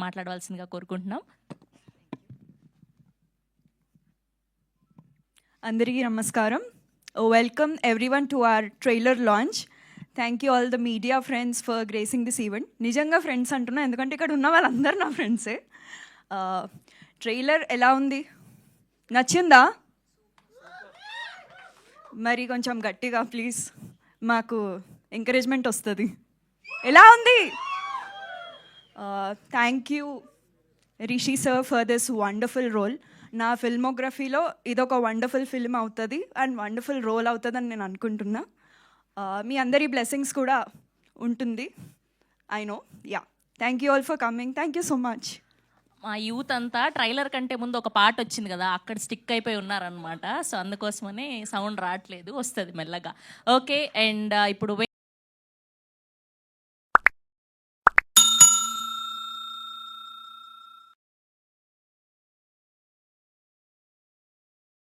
మాట్లాడవలసిందిగా కోరుకుంటున్నాం. అందరికీ నమస్కారం. Welcome everyone to our trailer launch. Thank you all the media friends for gracing this event. నిజంగా friends అంటున్నా, ఎందుకంటే ఇక్కడ ఉన్న వాళ్ళందరూ నా ఫ్రెండ్సే. ట్రైలర్ ఎలా ఉంది? నచ్చిందా? మరి కొంచెం గట్టిగా ప్లీజ్, మాకు ఎంకరేజ్మెంట్ వస్తుంది. ఎలా ఉంది? Thank you Rishi sir for this wonderful role. నా ఫిల్మోగ్రఫీలో ఇదొక వండర్ఫుల్ ఫిల్మ్ అవుతుంది అండ్ వండర్ఫుల్ రోల్ అవుతుందని నేను అనుకుంటున్నా. మీ అందరి బ్లెస్సింగ్స్ కూడా ఉంటుంది, I know. Yeah, thank you all for coming. Thank you so much. మా యూత్ అంతా ట్రైలర్ కంటే ముందు ఒక పాట వచ్చింది కదా, అక్కడ స్టిక్ అయిపోయి ఉన్నారనమాట. సో అందుకోసమనే సౌండ్ రావట్లేదు, వస్తుంది మెల్లగా. ఓకే, అండ్ ఇప్పుడు